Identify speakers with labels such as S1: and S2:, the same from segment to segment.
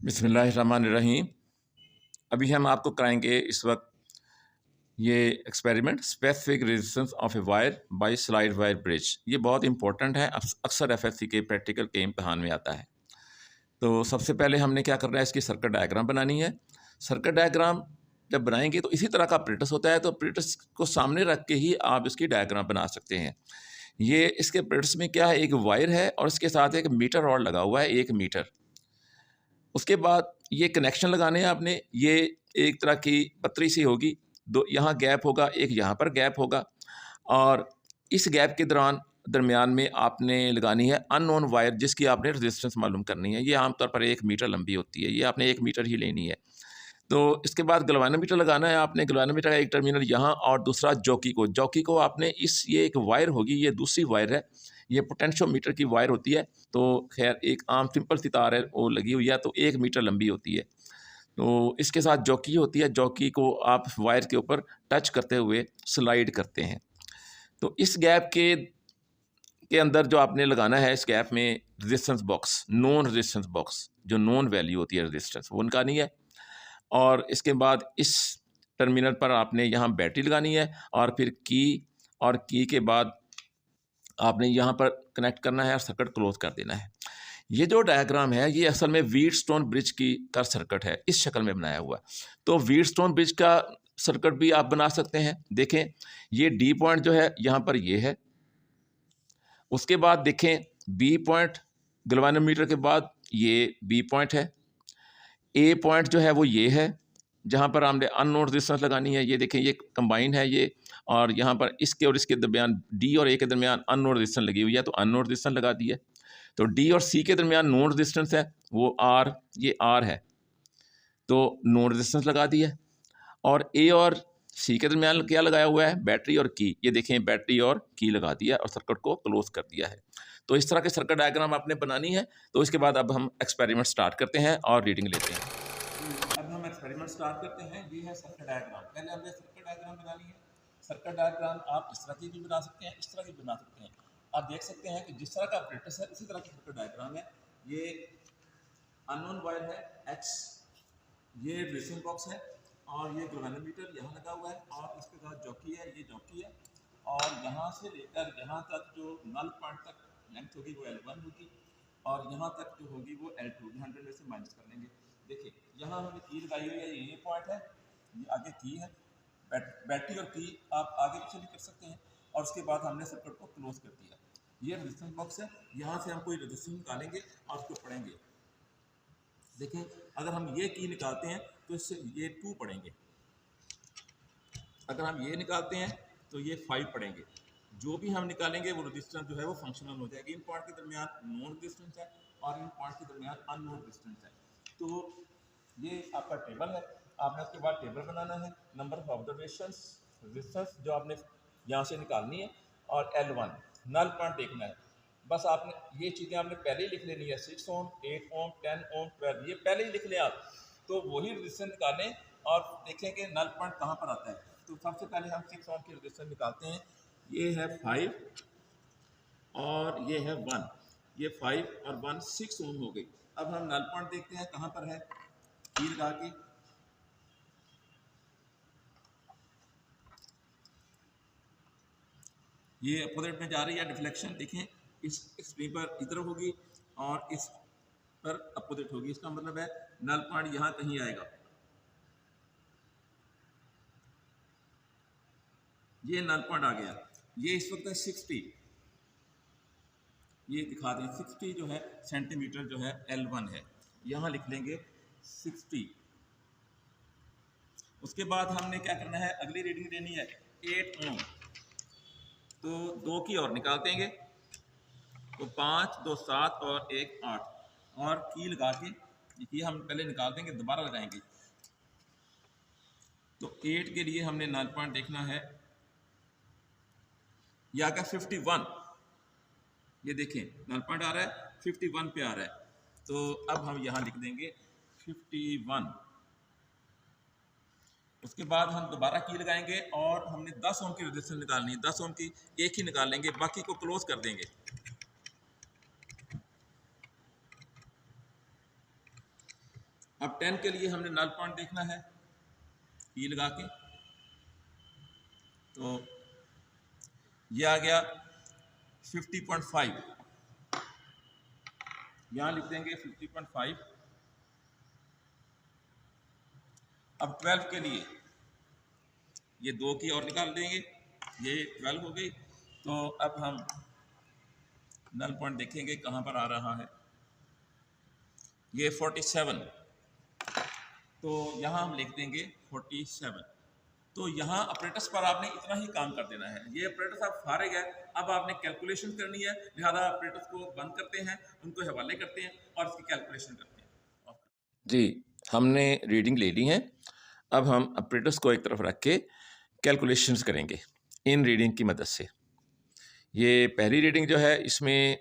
S1: बिस्मिल्लाहिर्रहमानिर्रहीम। अभी हम आपको कराएंगे इस वक्त ये experiment specific resistance of a wire bye slide wire bridge. ये बहुत इंपॉर्टेंट है, अक्सर एफएससी के प्रैक्टिकल के इम्तहान में आता है। तो सबसे पहले हमने क्या करना है, इसकी सर्किट डायग्राम बनानी है। सर्किट डायग्राम जब बनाएंगे तो इसी तरह का प्रेटस होता है, तो प्रेटस को सामने रख के ही आप इसकी डायग्राम बना सकते हैं। ये इसके प्रेटस में क्या है, एक वायर है और इसके साथ एक मीटर रॉड लगा हुआ है, 1 मीटर। उसके बाद ये कनेक्शन लगाने हैं आपने। ये एक तरह की पतरी सी होगी, दो यहाँ गैप होगा, एक यहाँ पर गैप होगा, और इस गैप के दरमियान में आपने लगानी है अननोन वायर, जिसकी आपने रेजिस्टेंस मालूम करनी है। ये आमतौर पर 1 मीटर लंबी होती है, ये आपने 1 मीटर ही लेनी है। तो इसके बाद गलवानोमीटर लगाना है आपने। गलवानोमीटर का एक टर्मिनल यहाँ और दूसरा जॉकी को आपने ये एक वायर होगी, ये दूसरी वायर है, ये पोटेंशियोमीटर की वायर होती है। तो खैर एक आम सिंपल सी तार है वो लगी हुई है, तो 1 मीटर लंबी होती है। तो इसके साथ जॉकी होती है, जॉकी को आप वायर के ऊपर टच करते हुए स्लाइड करते हैं। तो इस गैप के अंदर जो आपने लगाना है, इस गैप में resistance box, non resistance box, जो नॉन वैल्यू होती है रेजिस्टेंस, वो निकालनी है। और इसके बाद इस टर्मिनल पर आपने यहाँ बैटरी लगानी है, और फिर की के बाद आपने यहाँ पर कनेक्ट करना है और सर्किट क्लोज कर देना है। ये जो डायग्राम है ये असल में व्हीटस्टोन ब्रिज का सर्किट है, इस शक्ल में बनाया हुआ। तो व्हीटस्टोन ब्रिज का सर्किट भी आप बना सकते हैं। देखें, ये डी पॉइंट जो है यहाँ पर ये है। उसके बाद देखें बी पॉइंट, गलवानोमीटर के बाद ये बी पॉइंट है। ए पॉइंट जो है वो ये है, जहाँ पर हमने अननोन रेजिस्टेंस लगानी है। ये देखें, ये कंबाइन है ये, और यहाँ पर इसके और इसके दरमियान, डी और ए के दरमियान अननोन रेजिस्टेंस लगी हुई है, तो अननोन रेजिस्टेंस लगा दी है। तो डी और सी के दरमियान नोन रेजिस्टेंस है, वो आर, ये आर है, तो नोन रेजिस्टेंस लगा दी है। और ए और सी के दरमियान क्या लगाया हुआ है, बैटरी और की। ये देखें, बैटरी और की लगा दिया और सर्किट को क्लोज कर दिया है। तो इस तरह के सर्किट डायग्राम आपने बनानी है। तो इसके बाद अब हम एक्सपेरिमेंट स्टार्ट करते हैं और रीडिंग लेते हैं। अब हम एक्सपेरिमेंट स्टार्ट करते हैं। ये है सर्किट डायग्राम। पहले हमने सर्किट डायग्राम बनानी है। सर्किट डायग्राम आप इस तरह की भी बना सकते हैं, इस तरह की बना सकते हैं। आप देख सकते हैं कि जिस तरह का ऑपरेटर्स है उसी तरह की सर्किट डायग्राम है। ये अननोन वायर है एक्स, ये रेजिस्टेंस बॉक्स है, और ये गलवानोमीटर यहाँ लगा हुआ है, और इसके साथ जॉकी है, ये जॉकी है। और यहाँ से लेकर यहाँ तक जो नल पॉइंट तक लेंथ होगी वो L1 होगी, और यहाँ तक जो होगी वो L2। 100 में से माइनस कर लेंगे। देखिए, यहाँ हमने की लगाई हुई है, ये पॉइंट है, ये आगे की है। बैटरी और की आप आगे पीछे भी कर सकते हैं। और उसके बाद हमने सर्किट को क्लोज कर दिया। ये रेजिस्टेंस बॉक्स है, यहाँ से हम कोई रेजिस्टेंस निकालेंगे और उसको पढ़ेंगे। देखें, अगर हम ये की निकालते हैं तो इससे ये 2 पढ़ेंगे। अगर हम ये निकालते हैं तो ये 5 पढ़ेंगे। जो भी हम निकालेंगे वो रेजिस्टेंस जो है वो फंक्शनल हो जाएगी। इन पॉइंट के दरमियान नॉन रेजिस्टेंस है और इन पॉइंट के दरमियान अननोन रेजिस्टेंस है। तो ये आपका टेबल है। आपने उसके बाद टेबल बनाना है, नंबर ऑफ ऑब्जर्वेशंस, रेजिस्टेंस जो आपने यहाँ से निकालनी है, और L1 नल पॉइंट देखना है। बस आपने ये चीज़ें आपने पहले ही लिख लेनी है। 6 ओम, 8 ओम, 10 ओम, 12, ये पहले ही लिख लें आप। तो वही रेजिस्टेंस निकालें और देखें कि नल पॉइंट कहाँ पर आता है। तो सबसे पहले हम 6 ओम की रेजिस्टेंस निकालते हैं। ये है 5 और ये है 1। ये 5 और 1 6 ओम हो गई। अब हम नल पॉइंट देखते हैं कहाँ पर है, की लगा के। ये अपोजिट में जा रही है डिफ्लेक्शन। देखें, इस स्क्रीन पर इधर होगी और इस पर अपोजिट होगी। इसका मतलब है नल पॉइंट यहाँ कहीं आएगा। ये नल पॉइंट आ गया। ये इस वक्त है 60, ये दिखा दें 60 जो है सेंटीमीटर जो है L1 है, यहाँ लिख लेंगे 60। उसके बाद हमने क्या करना है, अगली रीडिंग लेनी है 8 ओम। तो 2 की और निकाल देंगे, तो 5, 2 7 और 1 8, और की लगा के ये हम पहले निकाल देंगे, दोबारा लगाएंगे। तो 8 के लिए हमने नल पॉइंट देखना है, यह आ गया 51। ये देखें, नल पॉइंट आ रहा है 51 पे आ रहा है। तो अब हम यहाँ लिख देंगे 51। उसके बाद हम दोबारा की लगाएंगे और हमने 10 ओम की रेजिस्टेंस निकालनी है। 10 ओम की एक ही निकालेंगे, बाकी को क्लोज कर देंगे। अब 10 के लिए हमने नल पॉइंट देखना है, ई लगा के, तो ये आ गया 50.5, यहाँ लिख देंगे 50.5। अब 12 के लिए ये 2 की और निकाल देंगे, ये 12 हो गई। तो अब हम नल पॉइंट देखेंगे कहाँ पर आ रहा है, ये 47, तो यहाँ हम लिख देंगे 47। तो यहाँ अपरेटस पर आपने इतना ही काम कर देना है। ये अपरेटस आप फारिग है, अब आपने कैलकुलेशन करनी है, लिहाजा अपरेटस को बंद करते हैं, उनको हवाले करते हैं और इसकी कैलकुलेशन करते हैं। जी, हमने रीडिंग ले ली है, अब हम अपरेटस को एक तरफ रख के कैलकुलेशंस करेंगे इन रीडिंग की मदद से। ये पहली रीडिंग जो है, इसमें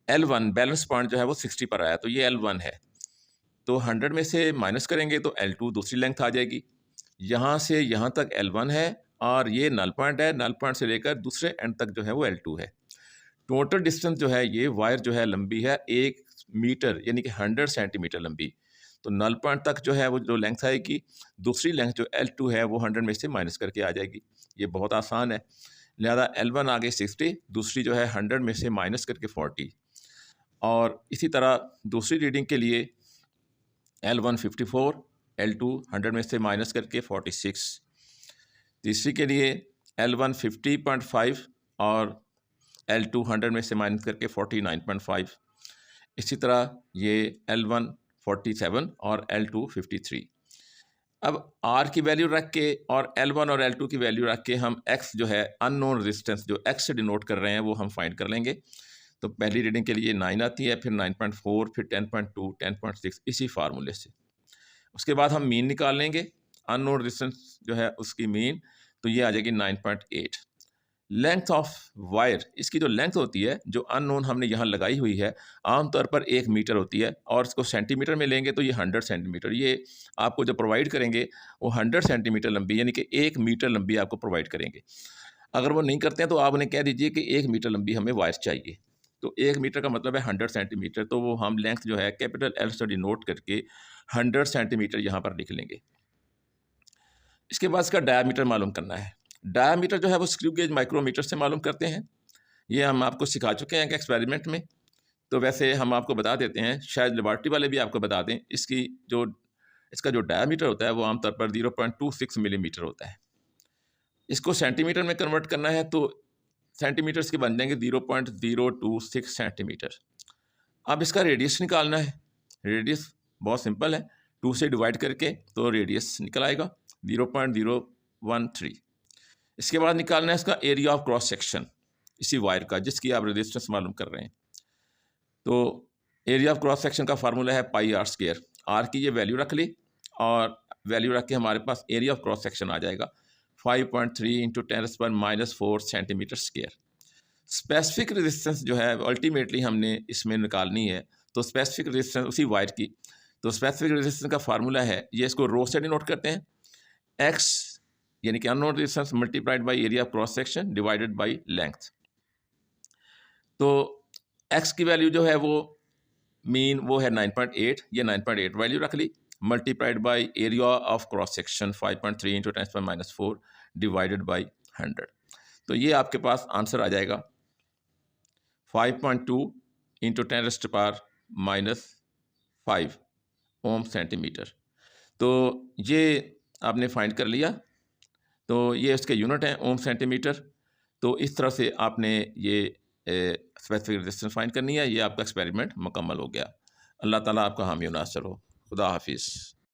S1: L1 बैलेंस पॉइंट जो है वो 60 पर आया, तो ये L1 है। तो 100 में से माइनस करेंगे तो L2 दूसरी लेंथ आ जाएगी। यहाँ से यहाँ तक L1 है और ये नल पॉइंट है, नल पॉइंट से लेकर दूसरे एंड तक जो है वो L2 है। टोटल डिस्टेंस जो है, ये वायर जो है लंबी है 1 मीटर, यानी कि 100 सेंटीमीटर लंबी। तो नल पॉइंट तक जो है वो जो लेंथ आएगी, दूसरी लेंथ जो L2 है वो 100 में से माइनस करके आ जाएगी। ये बहुत आसान है, लिहाजा L1 आगे 60, दूसरी जो है 100 में से माइनस करके 40। और इसी तरह दूसरी रीडिंग के लिए L1 54, L2 100 में से माइनस करके 46। तीसरी के लिए L1 50.5 और L2 100 में से माइनस करके 49.5। इसी तरह ये L1 47 और L2 53। अब R की वैल्यू रख के और L1 और L2 की वैल्यू रख के हम X जो है अननोन रेजिस्टेंस जो X से डिनोट कर रहे हैं वो हम फाइंड कर लेंगे। तो पहली रीडिंग के लिए 9 आती है, फिर 9.4, फिर 10.2, 10.6, इसी फार्मूले से। उसके बाद हम मीन निकाल लेंगे, अननोन रेजिस्टेंस जो है उसकी मीन, तो ये आ जाएगी 9.8। लेंथ ऑफ वायर, इसकी जो लेंथ होती है जो अननोन हमने यहाँ लगाई हुई है, आमतौर पर 1 मीटर होती है, और इसको सेंटीमीटर में लेंगे तो ये 100 सेंटीमीटर। ये आपको जो प्रोवाइड करेंगे वो 100 सेंटीमीटर लंबी, यानी कि 1 मीटर लंबी आपको प्रोवाइड करेंगे। अगर वो नहीं करते हैं तो आप उन्हें कह दीजिए कि 1 मीटर लंबी हमें वायर चाहिए। तो 1 मीटर का मतलब है 100 सेंटीमीटर, तो वो हम लेंथ जो है कैपिटल L से डिनोट करके 100 सेंटीमीटर यहाँ पर लिख लेंगे। इसके बाद इसका डायामीटर मालूम करना है। डायामीटर जो है वो स्क्रू गेज माइक्रोमीटर से मालूम करते हैं। ये हम आपको सिखा चुके हैं कि एक्सपेरिमेंट में, तो वैसे हम आपको बता देते हैं, शायद लेबॉरेटरी वाले भी आपको बता दें। इसका जो डायामीटर होता है वो आमतौर पर 0.26 मिलीमीटर होता है। इसको सेंटीमीटर में कन्वर्ट करना है तो सेंटीमीटर्स के बन जाएंगे 0.026 सेंटीमीटर। अब इसका रेडियस निकालना है। रेडियस बहुत सिंपल है, 2 से डिवाइड करके तो रेडियस निकल आएगा 0.013। इसके बाद निकालना है इसका एरिया ऑफ क्रॉस सेक्शन इसी वायर का, जिसकी आप रेजिस्टेंस मालूम कर रहे हैं। तो एरिया ऑफ क्रॉस सेक्शन का फार्मूला है πr²। आर की ये वैल्यू रख ली और वैल्यू रख के हमारे पास एरिया ऑफ क्रॉस सेक्शन आ जाएगा 5.3 × 10⁻⁴ सेंटीमीटर स्क्वायर। स्पेसिफिक रेजिस्टेंस जो है अल्टीमेटली हमने इसमें निकालनी है, तो स्पेसिफिक रेजिस्टेंस उसी वायर की, तो स्पेसिफिक रेजिस्टेंस का फार्मूला है, ये इसको रो से डिनोट करते हैं, x यानी कि unknown resistance multiplied by area of cross section divided by length. तो x की वैल्यू जो है वो मीन वो है 9.8, ये 9.8 वैल्यू रख ली, multiplied by area of cross section 5.3 × 10⁻⁴ divided by 100। तो ये आपके पास आंसर आ जाएगा 5.2 × 10⁻⁵ ओम सेंटीमीटर। तो ये आपने फाइंड कर लिया, तो ये इसके यूनिट हैं ओम सेंटीमीटर। तो इस तरह से आपने ये स्पेसिफिक रेजिस्टेंस फाइंड करनी है। ये आपका एक्सपेरिमेंट मुकम्मल हो गया। अल्लाह ताला आपका हामी नासर हो। खुदा हाफिज़।